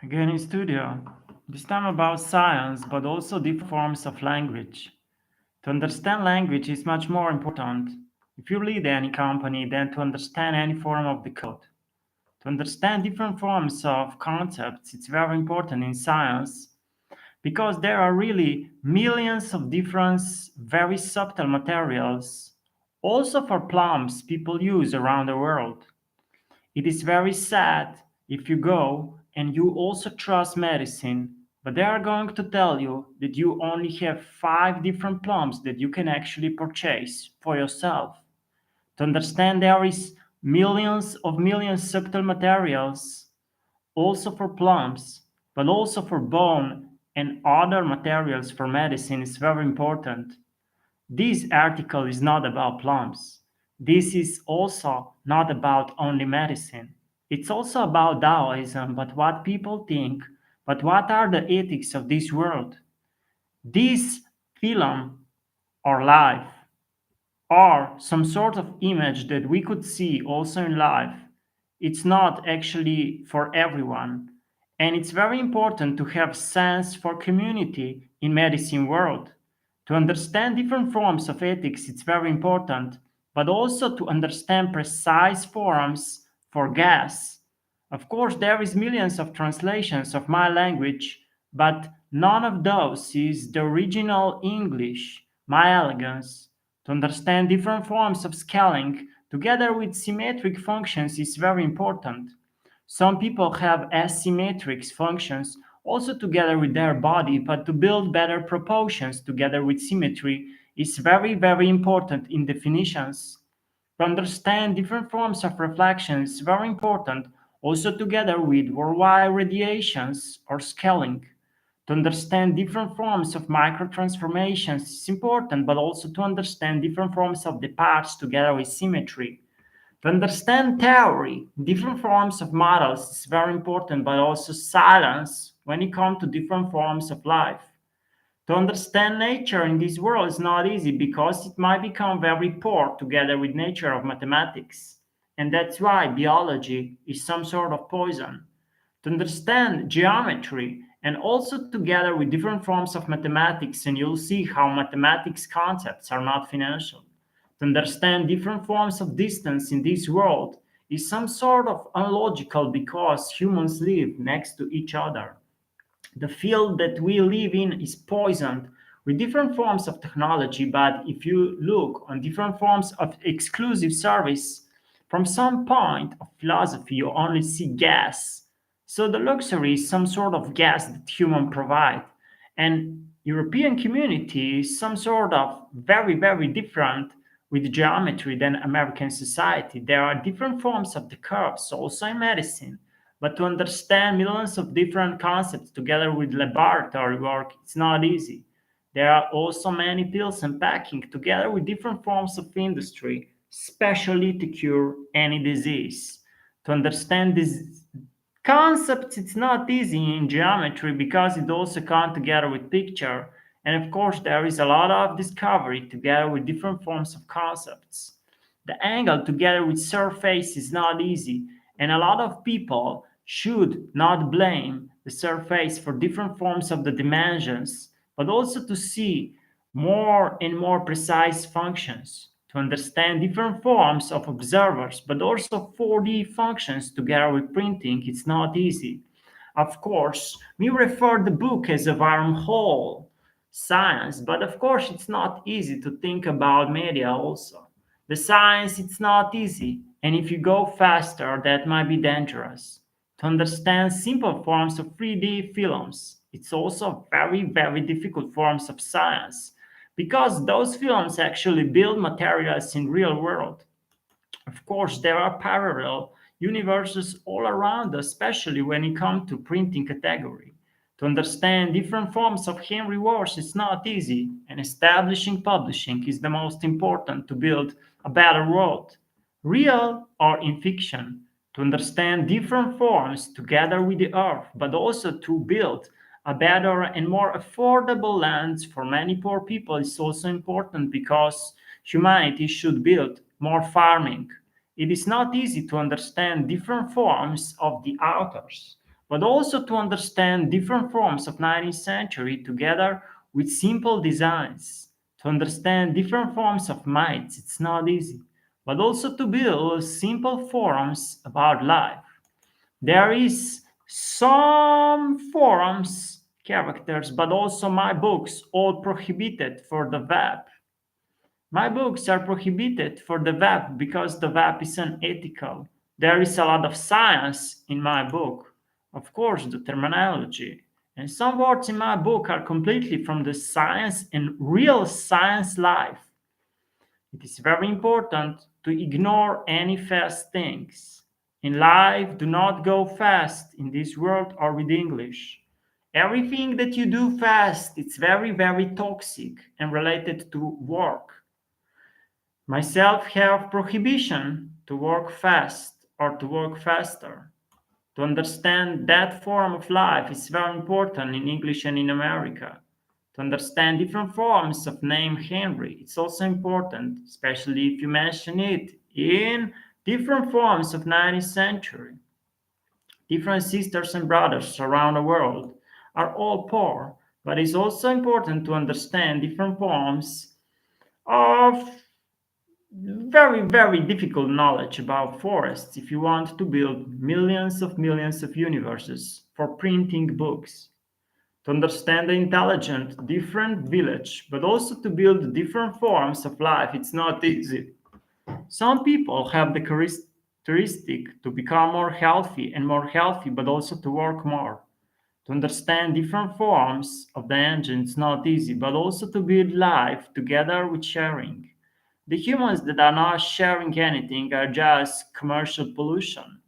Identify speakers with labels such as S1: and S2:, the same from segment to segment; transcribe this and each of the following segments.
S1: Again in studio, this time about science, but also different forms of language. To understand language is much more important if you lead any company than to understand any form of the code. To understand different forms of concepts, it's very important in science because there are really millions of different, very subtle materials, also for plums people use around the world. It is very sad if you go and you also trust medicine, but they are going to tell you that you only have five different plums that you can actually purchase for yourself. To understand there is millions subtle materials also for plums, but also for bone and other materials for medicine is very important. This article is not about plums. This is also not about only medicine. It's also about Taoism, but what people think, but what are the ethics of this world? This film or life or some sort of image that we could see also in life, it's not actually for everyone. And it's very important to have sense for community in medicine world. To understand different forms of ethics, it's very important, but also to understand precise forms for gas. Of course, there is millions of translations of my language, but none of those is the original English, my elegance. To understand different forms of scaling together with symmetric functions is very important. Some people have asymmetric functions also together with their body, but to build better proportions together with symmetry is very, very important in definitions. To understand different forms of reflection is very important also together with worldwide radiations or scaling. To understand different forms of microtransformations is important, but also to understand different forms of the parts together with symmetry. To understand theory, different forms of models is very important, but also silence when it comes to different forms of life. To understand nature in this world is not easy because it might become very poor together with nature of mathematics. And that's why biology is some sort of poison. To understand geometry and also together with different forms of mathematics, and you'll see how mathematics concepts are not financial. To understand different forms of distance in this world is some sort of unlogical because humans live next to each other. The field that we live in is poisoned with different forms of technology, but if you look on different forms of exclusive service, from some point of philosophy, you only see gas. So the luxury is some sort of gas that human provide. And European community is some sort of very, very different with geometry than American society. There are different forms of the curves also in medicine. But to understand millions of different concepts together with laboratory work, it's not easy. There are also many pills and packing together with different forms of industry, especially to cure any disease. To understand these concepts, it's not easy in geometry because it also comes together with picture. And of course, there is a lot of discovery together with different forms of concepts. The angle together with surface is not easy, and a lot of people should not blame the surface for different forms of the dimensions, but also to see more and more precise functions, to understand different forms of observers, but also 4D functions together with printing. It's not easy. Of course, we refer the book as a wormhole science, but of course it's not easy to think about media also. The science, it's not easy, and if you go faster, that might be dangerous. To understand simple forms of 3D films, it's also very, very difficult forms of science because those films actually build materials in real world. Of course, there are parallel universes all around us, especially when it comes to printing category. To understand different forms of Henry Wars is not easy, and establishing publishing is the most important to build a better world, real or in fiction. To understand different forms together with the earth, but also to build a better and more affordable land for many poor people is also important because humanity should build more farming. It is not easy to understand different forms of the authors, but also to understand different forms of 19th century together with simple designs. To understand different forms of myths, it's not easy, but also to build simple forums about life. There is some forums characters, but also my books all prohibited for the web. My books are prohibited for the web because the web is unethical. There is a lot of science in my book. Of course, the terminology. And some words in my book are completely from the science and real science life. It is very important to ignore any fast things. In life, do not go fast in this world or with English. Everything that you do fast, it's very, very toxic and related to work. Myself have prohibition to work fast or to work faster. To understand that form of life is very important in English and in America. To understand different forms of name Henry, it's also important, especially if you mention it in different forms of 19th century. Different sisters and brothers around the world are all poor, but it's also important to understand different forms of very, very difficult knowledge about forests if you want to build millions of universes for printing books. To understand the intelligent, different village, but also to build different forms of life, it's not easy. Some people have the characteristic to become more healthy, but also to work more. To understand different forms of the engine, it's not easy, but also to build life together with sharing. The humans that are not sharing anything are just commercial pollution.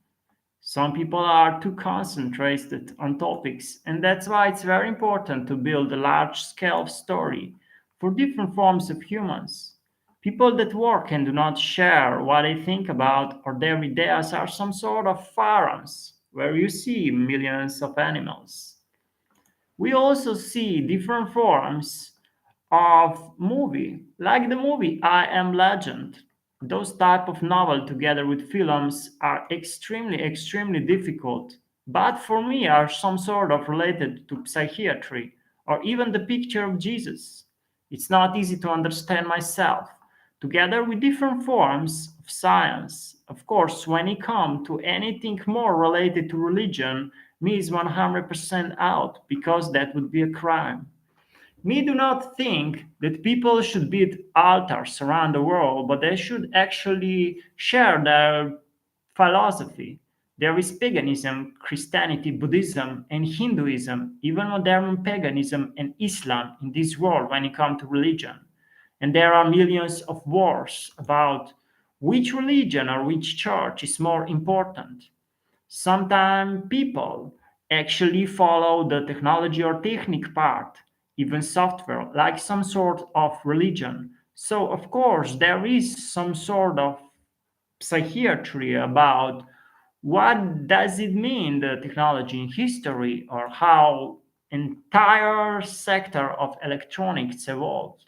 S1: Some people are too concentrated on topics, and that's why it's very important to build a large scale story for different forms of humans. People that work and do not share what they think about or their ideas are some sort of farms where you see millions of animals. We also see different forms of movie, like the movie I Am Legend. Those type of novel together with films are extremely difficult, but for me are some sort of related to psychiatry or even the picture of Jesus. It's not easy to understand myself, together with different forms of science. Of course, when it comes to anything more related to religion, me is 100% out because that would be a crime. Me do not think that people should build altars around the world, but they should actually share their philosophy. There is paganism, Christianity, Buddhism, and Hinduism, even modern paganism and Islam in this world when it comes to religion. And there are millions of wars about which religion or which church is more important. Sometimes people actually follow the technology or technique part, even software, like some sort of religion. So, of course, there is some sort of psychiatry about what does it mean, the technology in history, or how entire sector of electronics evolved.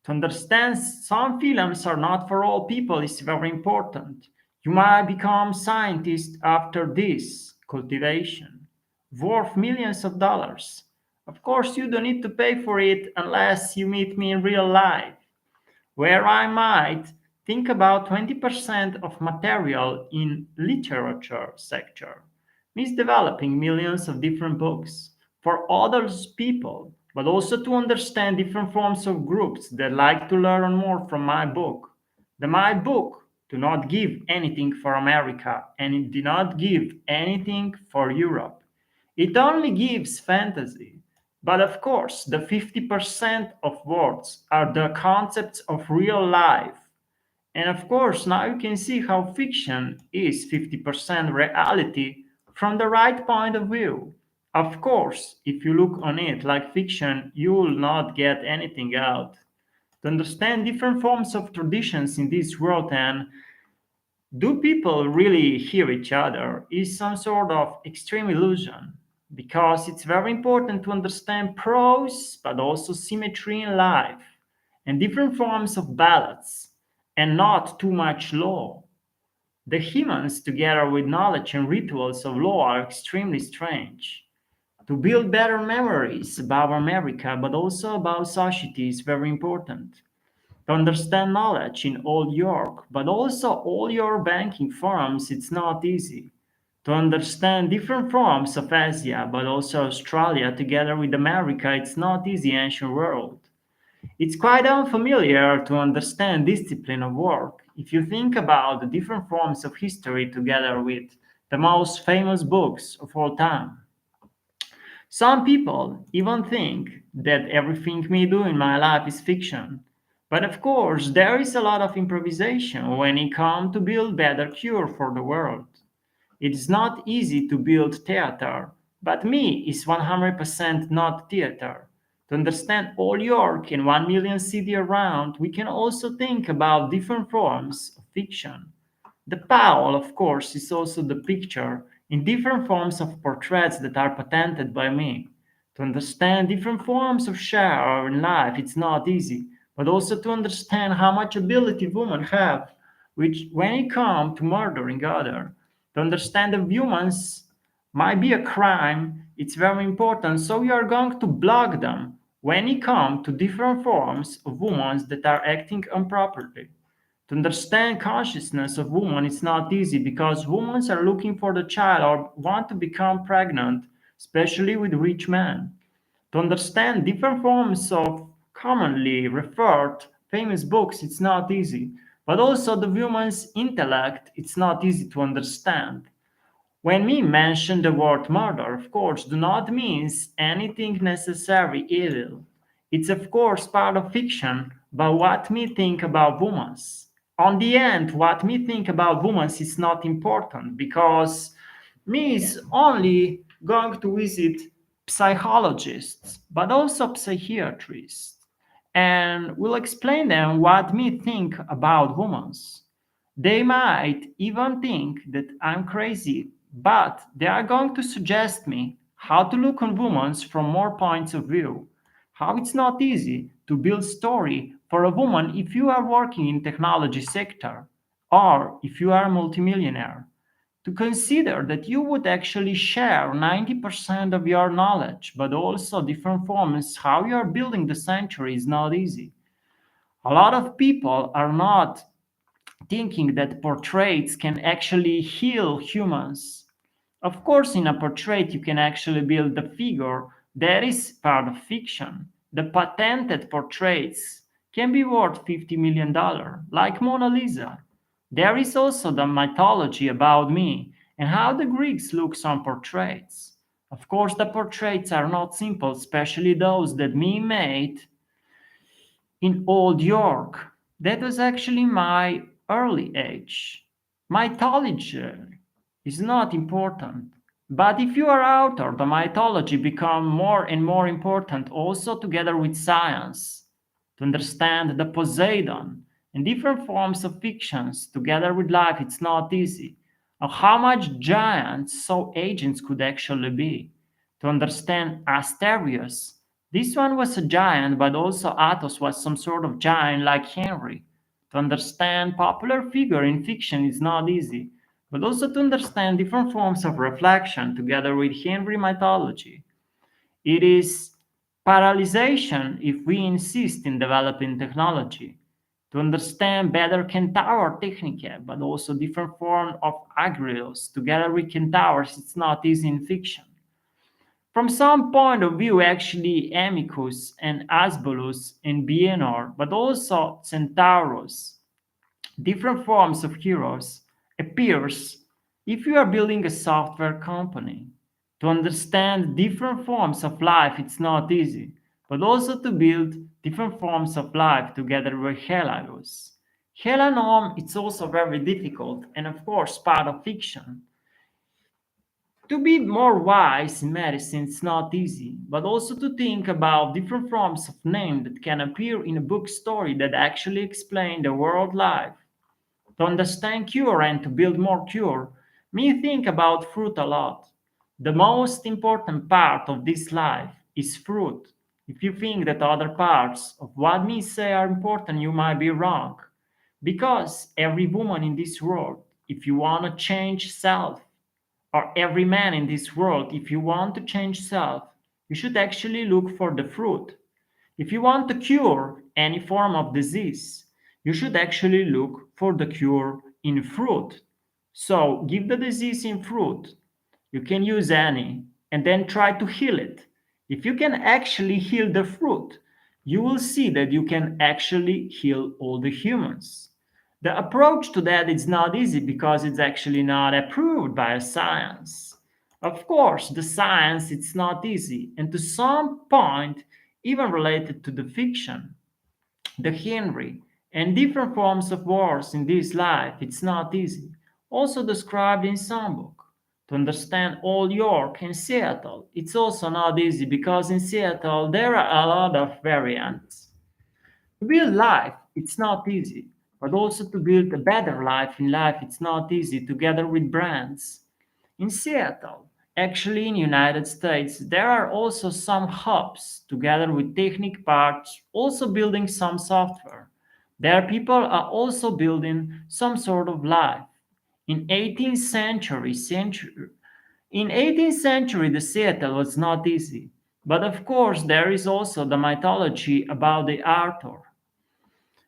S1: To understand some films are not for all people is very important. You might become scientist after this cultivation, worth millions of dollars. Of course, you don't need to pay for it unless you meet me in real life, where I might think about 20% of material in literature sector means developing millions of different books for others people, but also to understand different forms of groups that like to learn more from my book. My book do not give anything for America and it did not give anything for Europe. It only gives fantasy. But of course, the 50% of words are the concepts of real life. And of course, now you can see how fiction is 50% reality from the right point of view. Of course, if you look on it like fiction, you will not get anything out. To understand different forms of traditions in this world and do people really hear each other is some sort of extreme illusion because it's very important to understand prose but also symmetry in life and different forms of balance and not too much law. The humans, together with knowledge and rituals of law, are extremely strange. To build better memories about America, but also about society, is very important. To understand knowledge in Old York, but also all your banking forms, it's not easy. To understand different forms of Asia, but also Australia together with America, it's not easy ancient world. It's quite unfamiliar to understand discipline of work if you think about the different forms of history together with the most famous books of all time. Some people even think that everything me do in my life is fiction. But of course, there is a lot of improvisation when it comes to build better cure for the world. It is not easy to build theater, but me is 100% not theater. To understand all York and 1 million city around, we can also think about different forms of fiction. The Powell, of course, is also the picture in different forms of portraits that are patented by me. To understand different forms of share in life, it's not easy, but also to understand how much ability women have, which when it comes to murdering other, to understand that humans might be a crime, it's very important. So we are going to block them when it comes to different forms of women that are acting improperly. To understand consciousness of women is not easy because women are looking for the child or want to become pregnant, especially with rich men. To understand different forms of commonly referred famous books, it's not easy. But also the woman's intellect, it's not easy to understand. When we mention the word murder, of course, do not means anything necessary evil. It's of course part of fiction, but what we think about women. On the end, what we think about women is not important because me is only going to visit psychologists, but also psychiatrists, and will explain them what me think about women. They might even think that I'm crazy, but they are going to suggest me how to look on women from more points of view. How it's not easy to build story for a woman if you are working in technology sector or if you are a multimillionaire. To consider that you would actually share 90% of your knowledge, but also different forms how you are building the sanctuary is not easy. A lot of people are not thinking that portraits can actually heal humans. Of course, in a portrait, you can actually build the figure that is part of fiction. The patented portraits can be worth $50 million, like Mona Lisa. There is also the mythology about me and how the Greeks look on portraits. Of course, the portraits are not simple, especially those that me made in Old York. That was actually my early age. Mythology is not important. But if you are author, the mythology become more and more important also together with science. To understand the Poseidon and different forms of fictions together with life, it's not easy. Or how much giants so agents could actually be. To understand Asterius, this one was a giant, but also Athos was some sort of giant like Henry. To understand popular figure in fiction is not easy, but also to understand different forms of reflection together with Henry mythology. It is paralyzation if we insist in developing technology. To understand better Centaur technique, but also different form of agrios together with centaurs, it's not easy in fiction. From some point of view, actually, Amicus and Asbolus and Bienor, but also Centaurus, different forms of heroes, appears if you are building a software company. To understand different forms of life, it's not easy, but also to build different forms of life together with Helagus. Helanom, it's also very difficult and of course part of fiction. To be more wise in medicine is not easy, but also to think about different forms of name that can appear in a book story that actually explain the world life. To understand cure and to build more cure, me think about fruit a lot. The most important part of this life is fruit. If you think that other parts of what me say are important, you might be wrong. Because every woman in this world if you want to change self, or every man in this world, if you want to change self, you should actually look for the fruit. If you want to cure any form of disease, you should actually look for the cure in fruit. So give the disease in fruit. You can use any and then try to heal it. If you can actually heal the fruit, you will see that you can actually heal all the humans. The approach to that is not easy because it's actually not approved by science. Of course, the science it's not easy, and to some point, even related to the fiction, the Henry, and different forms of wars in this life, it's not easy. Also described in some book. To understand Old York and Seattle, it's also not easy because in Seattle there are a lot of variants. To build life, it's not easy, but also to build a better life in life, it's not easy together with brands. In Seattle, actually in United States, there are also some hubs together with technic parts, also building some software. There people are also building some sort of life. In 18th century, the Seattle was not easy. But of course, there is also the mythology about the Arthur.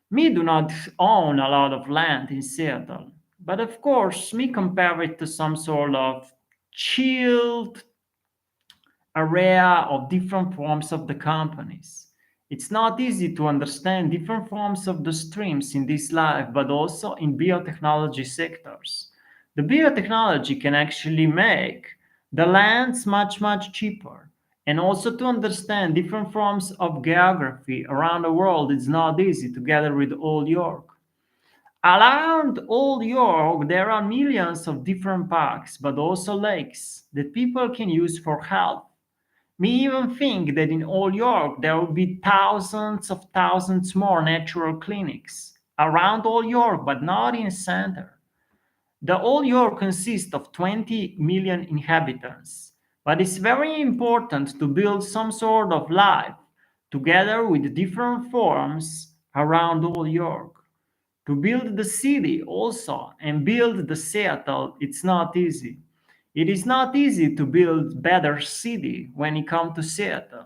S1: Me do not own a lot of land in Seattle, but of course, me compare it to some sort of chilled area of different forms of the companies. It's not easy to understand different forms of the streams in this life, but also in biotechnology sectors. The biotechnology can actually make the lands much cheaper. And also to understand different forms of geography around the world is not easy together with Old York. Around Old York, there are millions of different parks, but also lakes that people can use for health. We even think that in Old York there will be thousands more natural clinics around Old York, but not in the center. The Old York consists of 20 million inhabitants, but it's very important to build some sort of life together with different forms around Old York. To build the city also and build the Seattle, it's not easy. It is not easy to build better city when it comes to Seattle.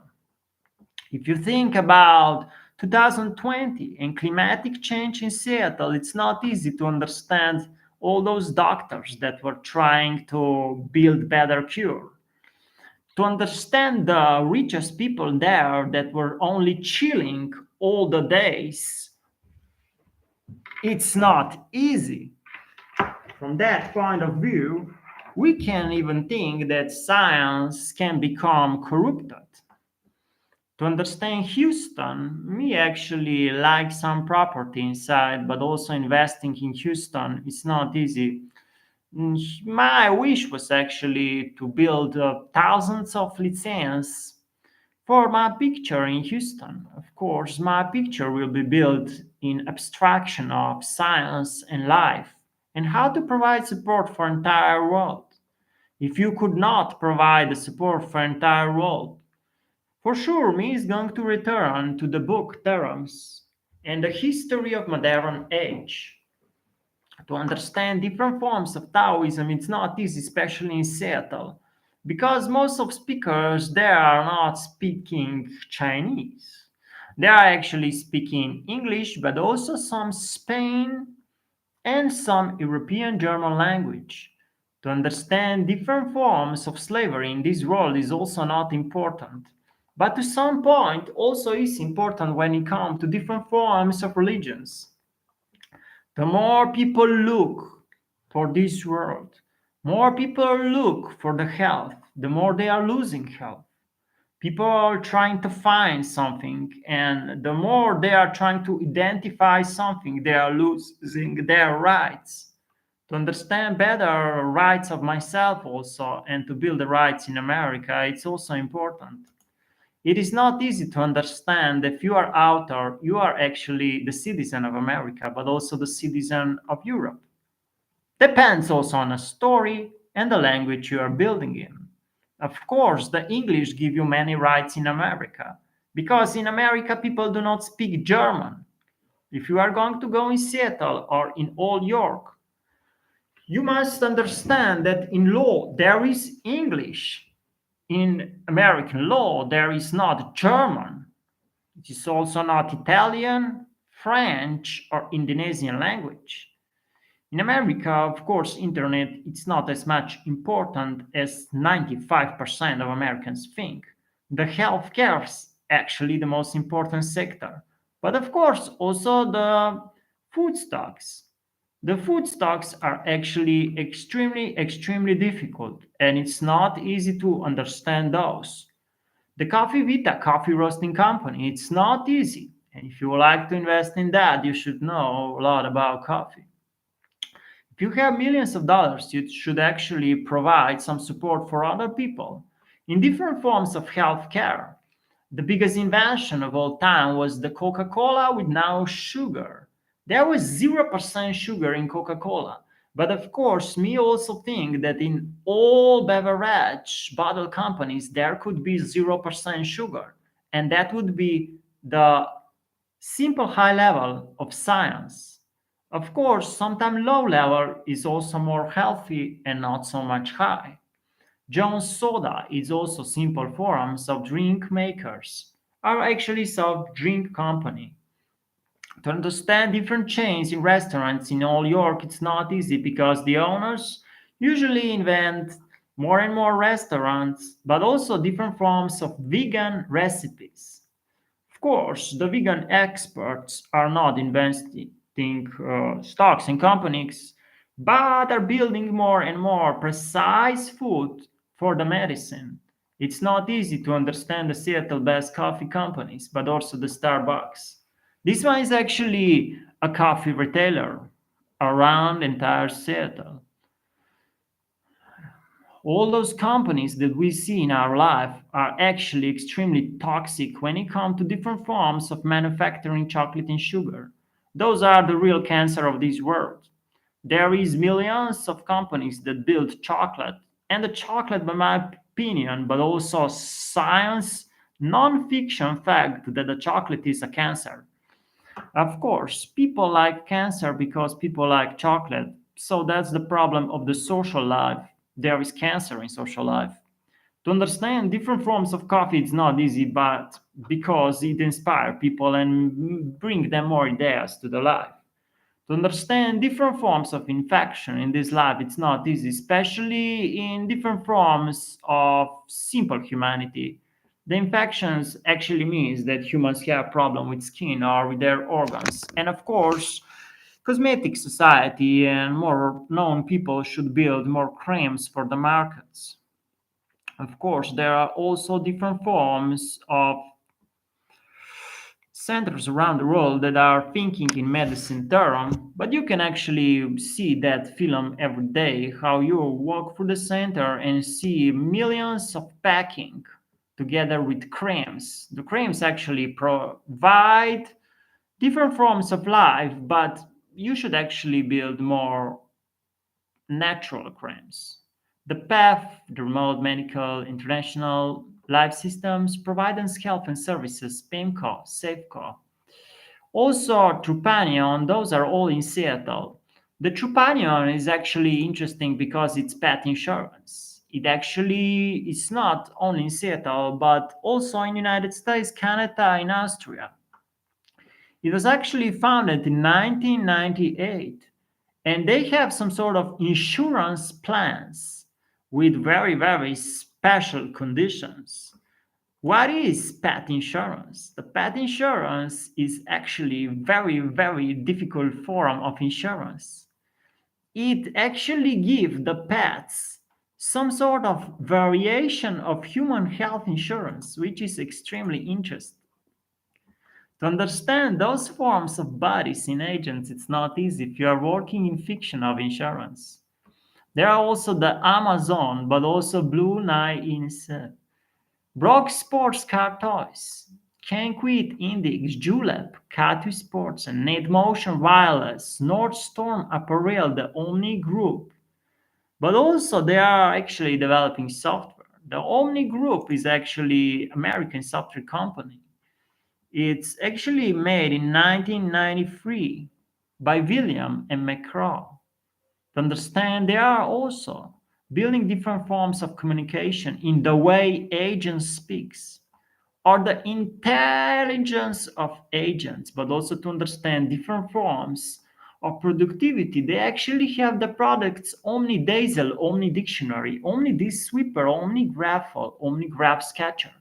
S1: If you think about 2020 and climatic change in Seattle, it's not easy to understand all those doctors that were trying to build better cure. To understand the richest people there that were only chilling all the days, it's not easy. From that point of view, we can even think that science can become corrupted. To understand Houston, me actually like some property inside, but also investing in Houston is not easy. My wish was actually to build thousands of licenses for my picture in Houston. Of course, my picture will be built in abstraction of science and life and how to provide support for entire world. If you could not provide the support for entire world, for sure me is going to return to the book Theorems and the history of modern age. To understand different forms of Taoism, it's not easy, especially in Seattle, because most of speakers there are not speaking Chinese. They are actually speaking English, but also some Spain and some European German language. To understand different forms of slavery in this world is also not important. But to some point also is important when it comes to different forms of religions. The more people look for this world, more people look for the health, the more they are losing health. People are trying to find something, and the more they are trying to identify something, they are losing their rights. To understand better rights of myself also and to build the rights in America, it's also important. It is not easy to understand if you are outer, you are actually the citizen of America, but also the citizen of Europe. Depends also on a story and the language you are building in. Of course, the English give you many rights in America, because in America people do not speak German. If you are going to go in Seattle or in Old York, You must understand that in law there is English. In American law there is not German. It is also not Italian, French, or Indonesian language. In America, of course, internet it's not as much important as 95% of Americans think. The healthcare is actually the most important sector. But of course, also the food stocks. The food stocks are actually extremely difficult, and it's not easy to understand those. The Coffee Vita coffee roasting company, it's not easy. And if you would like to invest in that, you should know a lot about coffee. If you have millions of dollars, you should actually provide some support for other people in different forms of healthcare. The biggest invention of all time was the Coca Cola with no sugar. There was 0% sugar in Coca Cola. But of course, me also think that in all beverage bottle companies, there could be 0% sugar. And that would be the simple high level of science. Of course, sometimes low level is also more healthy and not so much high. Jones Soda is also simple forms of drink makers, are actually soft drink company. To understand different chains in restaurants in New York, it's not easy because the owners usually invent more and more restaurants, but also different forms of vegan recipes. Of course, the vegan experts are not investing stocks in companies, but are building more and more precise food for the medicine. It's not easy to understand the Seattle based coffee companies, but also the Starbucks. This one is actually a coffee retailer around entire Seattle. All those companies that we see in our life are actually extremely toxic when it comes to different forms of manufacturing chocolate and sugar. Those are the real cancer of this world. There is millions of companies that build chocolate, and the chocolate, by my opinion, but also science, non-fiction fact that the chocolate is a cancer. Of course, people like cancer because people like chocolate. So that's the problem of the social life. There is cancer in social life. To understand different forms of coffee, it's not easy, but because it inspires people and bring them more ideas to the life. To understand different forms of infection in this life, it's not easy, especially in different forms of simple humanity. The infections actually means that humans have problem with skin or with their organs. And of course, cosmetic society and more known people should build more creams for the markets. Of course, there are also different forms of centers around the world that are thinking in medicine term, but you can actually see that film every day, how you walk through the center and see millions of packing together with creams. The creams actually provide different forms of life, but you should actually build more natural creams. The PATH, the Remote Medical International Life Systems, Providence Health and Services, PIMCO, Safeco. Also, Trupanion, those are all in Seattle. The Trupanion is actually interesting because it's pet insurance. It actually is not only in Seattle, but also in United States, Canada, and Austria. It was actually founded in 1998, and they have some sort of insurance plans with very special conditions. What is pet insurance? The pet insurance is actually very difficult form of insurance. It actually gives the pets some sort of variation of human health insurance, which is extremely interesting. To understand those forms of bodies in agents, it's not easy if you are working in fiction of insurance. There are also the Amazon, but also Blue Nile Inc. Brock Sports Car Toys, Kenquit Index, Julep, Catu Sports, and Motion Wireless, Nordstorm Apparel, the Omni Group. But also they are actually developing software. The Omni Group is actually American software company. It's actually made in 1993 by William and McCraw. To understand they are also building different forms of communication in the way agents speaks or the intelligence of agents, but also to understand different forms of productivity. They actually have the products OmniDaisel, OmniDictionary, OmniDisk-Sweeper, OmniGraphol, OmniGraphSketcher,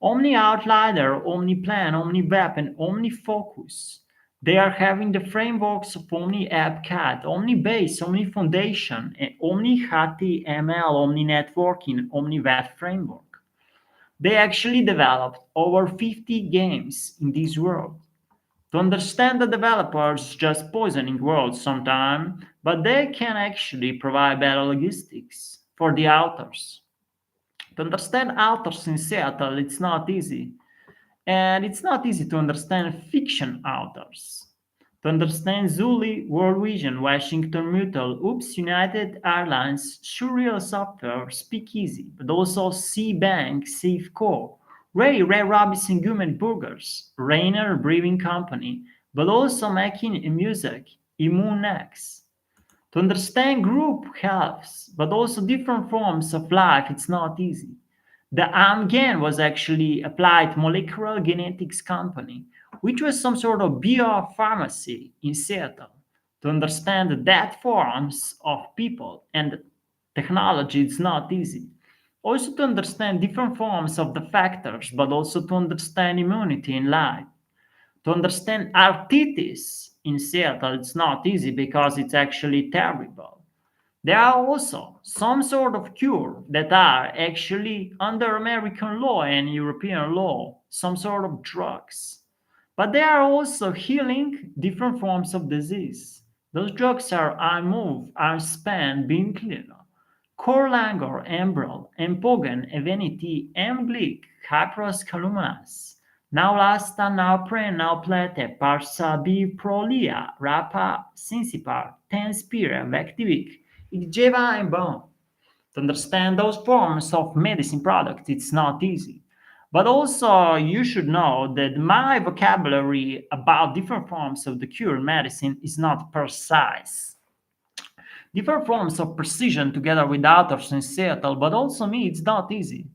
S1: OmniOutliner, OmniPlan, OmniWeb, and OmniFocus. They are having the frameworks of OmniAppCat, OmniBase, OmniFoundation, and OmniHTML, OmniNetworking, OmniWeb framework. They actually developed over 50 games in this world. To understand the developers just poisoning worlds sometimes, but they can actually provide better logistics for the authors. To understand authors in Seattle, it's not easy. And it's not easy to understand fiction authors. To understand Zuli, World Vision, Washington Mutual, Oops, United Airlines, Surreal Software, Speakeasy, but also C-Bank, Safeco, Ray Robinson Human Burgers, Rainer Brewing Company, but also making music, Immunex. To understand group health, but also different forms of life, it's not easy. The Amgen was actually applied molecular genetics company, which was some sort of biopharmacy in Seattle. To understand that forms of people and technology, it's not easy. Also to understand different forms of the factors, but also to understand immunity in life. To understand arthritis in Seattle, it's not easy because it's actually terrible. There are also some sort of cure that are actually under American law and European law, some sort of drugs. But they are also healing different forms of disease. Those drugs are Imove, Arspan, Binclino, Corlangor, Enbrel, Empogen, Evenity, Emglic, Hyperoscaluminas, Naulasta, Naupren, Nauplete, Parsabi, Prolia, Rapa, Sincipar, Tenspira, Vectivic, Igeva, and Bone. To understand those forms of medicine products, it's not easy. But also, you should know that my vocabulary about different forms of the cure medicine is not precise. Different forms of precision together with authors in Seattle, but also me, it's not easy.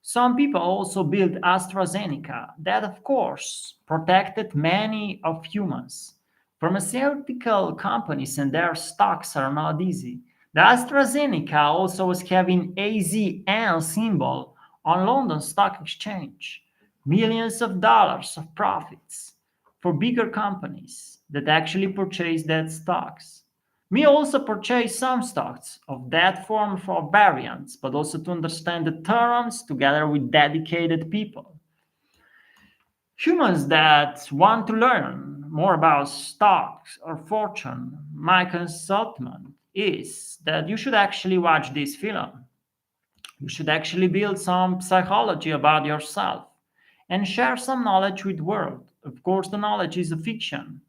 S1: Some people also built AstraZeneca, that of course protected many of humans. Pharmaceutical companies and their stocks are not easy. The AstraZeneca also was having AZN symbol on London Stock Exchange. Millions of dollars of profits for bigger companies that actually purchased that stocks. Me also purchase some stocks of that form for variants, but also to understand the terms together with dedicated people. Humans that want to learn more about stocks or fortune, my consultant is that you should actually watch this film. You should actually build some psychology about yourself and share some knowledge with the world. Of course, the knowledge is a fiction.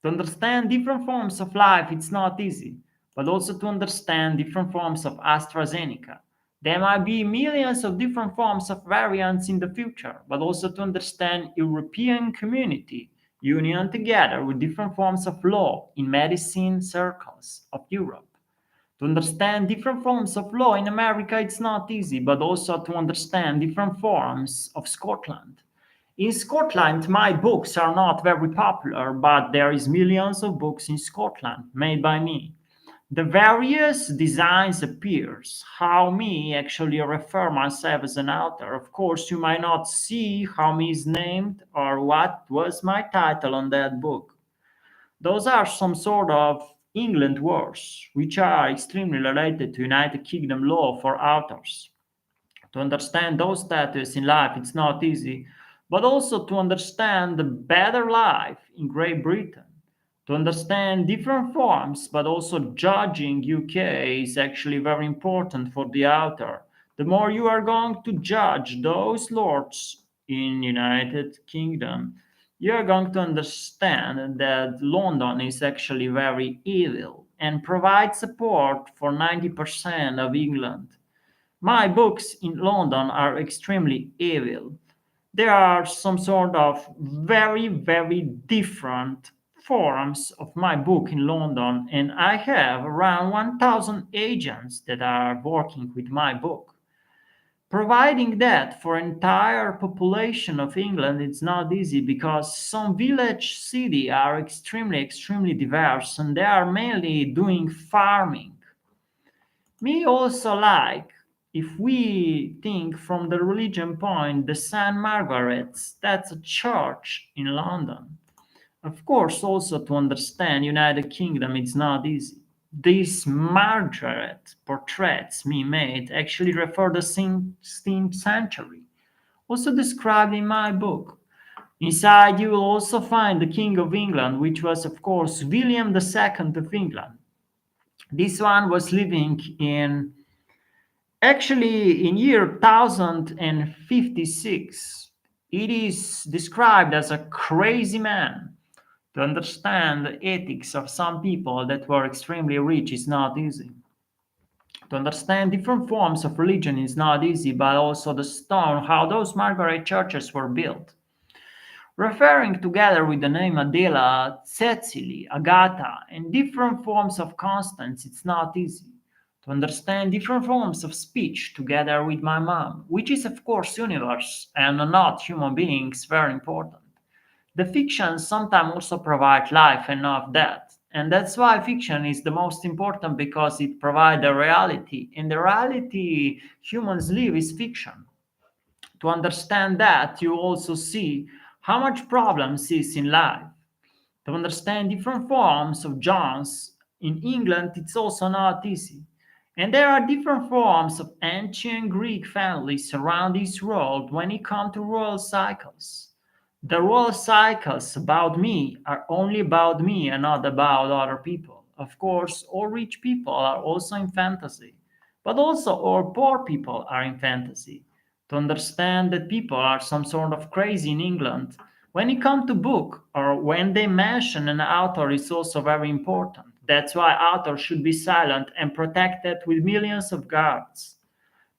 S1: To understand different forms of life, it's not easy, but also to understand different forms of AstraZeneca. There might be millions of different forms of variants in the future, but also to understand European community, union together with different forms of law in medicine circles of Europe. To understand different forms of law in America, it's not easy, but also to understand different forms of Scotland. In Scotland, my books are not very popular, but there is millions of books in Scotland made by me. The various designs appears, how me actually refer myself as an author. Of course, you might not see how me is named or what was my title on that book. Those are some sort of England words, which are extremely related to United Kingdom law for authors. To understand those status in life, it's not easy, but also to understand the better life in Great Britain. To understand different forms, but also judging UK is actually very important for the author. The more you are going to judge those lords in United Kingdom, you are going to understand that London is actually very evil and provides support for 90% of England. My books in London are extremely evil. There are some sort of very, very different forms of my book in London, and I have around 1,000 agents that are working with my book. Providing that for entire population of England, it's not easy because some village city are extremely diverse and they are mainly doing farming. Me also like, if we think from the religion point, the St. Margaret's, that's a church in London. Of course, also to understand United Kingdom, it's not easy. These Margaret portraits me made actually refer to the 16th century, also described in my book. Inside, you will also find the King of England, which was, of course, William II of England. This one was living in actually in year 1056. It is described as a crazy man. To understand the ethics of some people that were extremely rich is not easy. To understand different forms of religion is not easy, but also the stone, how those Margaret churches were built. Referring together with the name Adela, Cecily, Agatha, and different forms of Constance, it's not easy. To understand different forms of speech together with my mom, which is of course universe and not human beings, very important. The fiction sometimes also provide life and not death. And that's why fiction is the most important because it provides a reality. And the reality humans live is fiction. To understand that, you also see how much problems is in life. To understand different forms of Johns in England, it's also not easy. And there are different forms of ancient Greek families around this world when it comes to royal cycles. The royal cycles about me are only about me and not about other people. Of course, all rich people are also in fantasy, but also all poor people are in fantasy. To understand that people are some sort of crazy in England, when it comes to book or when they mention an author is also very important. That's why authors should be silent and protected with millions of guards.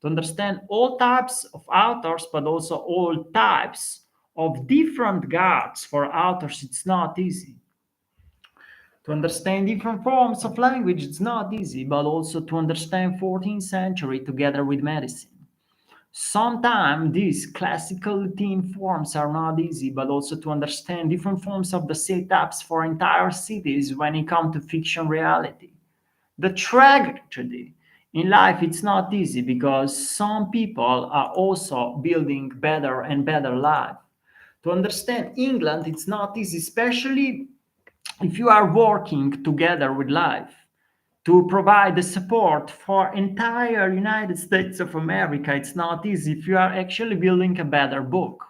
S1: To understand all types of authors, but also all types of different guards for authors, it's not easy. To understand different forms of language, it's not easy, but also to understand 14th century together with medicine. Sometimes these classical Latin forms are not easy, but also to understand different forms of the setups for entire cities when it comes to fiction reality. The tragedy in life, it's not easy because some people are also building better and better life. To understand England, it's not easy, especially if you are working together with life to provide the support for entire United States of America. It's not easy if you are actually building a better book.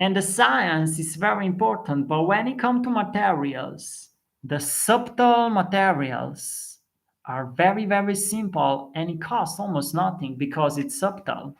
S1: And the science is very important, but when it comes to materials, the subtle materials are very simple and it costs almost nothing because it's subtle.